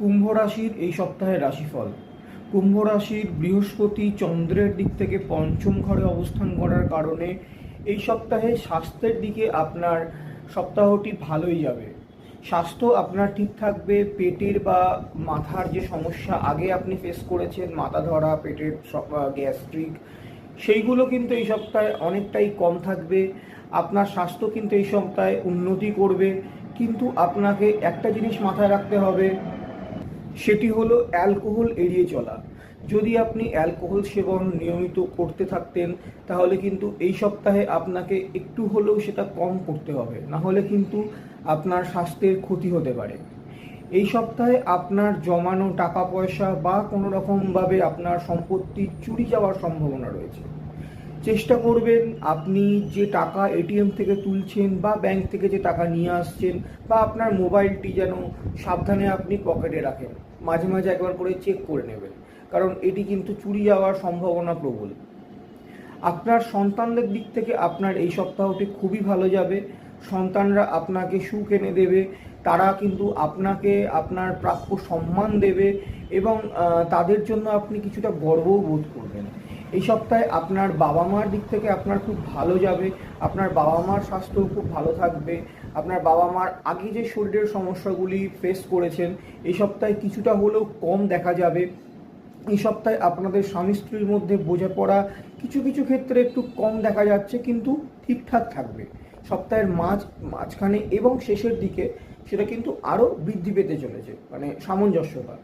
কুম্ভ রাশির এই সপ্তাহের রাশিফল। কুম্ভ রাশির বৃহস্পতি চন্দ্রের দিক থেকে পঞ্চম ঘরে অবস্থান করার কারণে এই সপ্তাহে স্বাস্থ্যের দিকে আপনার সপ্তাহটি ভালোই যাবে। স্বাস্থ্য আপনার ঠিক থাকবে। পেটের বা মাথার যে সমস্যা আগে আপনি ফেস করেছেন, মাথা ধরা, পেটের গ্যাস্ট্রিক, সেইগুলো কিন্তু এই সপ্তাহে অনেকটাই কম থাকবে। আপনার স্বাস্থ্য কিন্তু এই সপ্তাহে উন্নতি করবে। কিন্তু আপনাকে একটা জিনিস মাথায় রাখতে হবে, সেটি হলো অ্যালকোহল এড়িয়ে চলা। যদি আপনি অ্যালকোহল সেবন নিয়মিত করতে থাকতেন, তাহলে কিন্তু এই সপ্তাহে আপনাকে একটু হলেও সেটা কম করতে হবে, না হলে কিন্তু আপনার স্বাস্থ্যের ক্ষতি হতে পারে। এই সপ্তাহে আপনার জমানো টাকা পয়সা বা কোনো রকমভাবে আপনার সম্পত্তি চুরি যাওয়ার সম্ভাবনা রয়েছে। চেষ্টা করবেন আপনি যে টাকা এটিএম থেকে তুলছেন বা ব্যাংক থেকে যে টাকা নিয়ে আসছেন, বা আপনার মোবাইলটি যেন সাবধানে আপনি পকেটে রাখেন। মাঝে মাঝে একবার করে চেক করে নেবেন, কারণ এটি কিন্তু চুরি যাওয়ার সম্ভাবনা প্রবল। আপনার সন্তানদের দিক থেকে আপনার এই সপ্তাহটি খুবই ভালো যাবে। সন্তানরা আপনাকে সুখ এনে দেবে। তারা কিন্তু আপনাকে আপনার প্রাপ্য সম্মান দেবে এবং তাদের জন্য আপনি কিছুটা গর্বও বোধ করবেন। এই সপ্তাহে আপনার বাবা মার দিক থেকে আপনার খুব ভালো যাবে। আপনার বাবা মার স্বাস্থ্যও খুব ভালো থাকবে। আপনার বাবা মার আগে যে শরীরের সমস্যাগুলি ফেস করেছেন, এই সপ্তাহে কিছুটা হলেও কম দেখা যাবে। এই সপ্তাহে আপনাদের স্বামী স্ত্রীর মধ্যে বোঝাপড়া কিছু কিছু ক্ষেত্রে একটু কম দেখা যাচ্ছে, কিন্তু ঠিকঠাক থাকবে। সপ্তাহের মাঝখানে এবং শেষের দিকে সেটা কিন্তু আরও বৃদ্ধি পেতে চলেছে, মানে সামঞ্জস্যতা।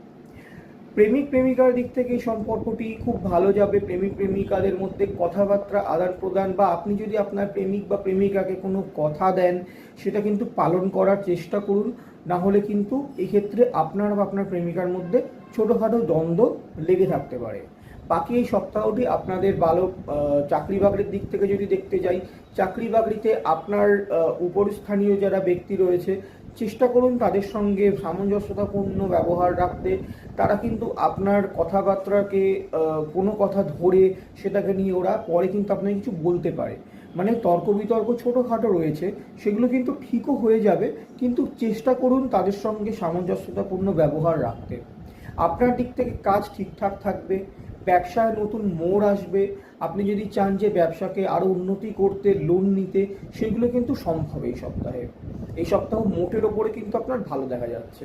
প্রেমিক প্রেমিকার দিক থেকে এই সম্পর্কটি খুব ভালো যাবে। প্রেমিক প্রেমিকাদের মধ্যে কথাবার্তা আদান প্রদান, বা আপনি যদি আপনার প্রেমিক বা প্রেমিকাকে কোনো কথা দেন, সেটা কিন্তু পালন করার চেষ্টা করুন। না হলে কিন্তু এক্ষেত্রে আপনার বা আপনার প্রেমিকার মধ্যে ছোটোখাটো দ্বন্দ্ব লেগে থাকতে পারে। বাকি এই সপ্তাহটি আপনাদের ভালো। চাকরি বাকরির দিক থেকে যদি দেখতে যাই, চাকরি বাকরিতে আপনার উপরস্থানীয় যারা ব্যক্তি রয়েছে, চেষ্টা করুন তাদের সঙ্গে সামঞ্জস্যতাপূর্ণ ব্যবহার রাখতে। তারা কিন্তু আপনার কথাবার্তাকে কোনো কথা ধরে সেটাকে নিয়ে ওরা পরে কিন্তু আপনাকে কিছু বলতে পারে। মানে তর্ক বিতর্ক ছোটোখাটো রয়েছে, সেগুলো কিন্তু ঠিকও হয়ে যাবে, কিন্তু চেষ্টা করুন তাদের সঙ্গে সামঞ্জস্যতাপূর্ণ ব্যবহার রাখতে। আপনার দিক থেকে কাজ ঠিকঠাক থাকবে। ব্যবসায় নতুন মোড় আসবে। আপনি যদি চান যে ব্যবসাকে আরও উন্নতি করতে, লোন নিতে, সেগুলো কিন্তু সম্ভব এই সপ্তাহে। এই সপ্তাহ মোটের ওপরে কিন্তু আপনার ভালো দেখা যাচ্ছে।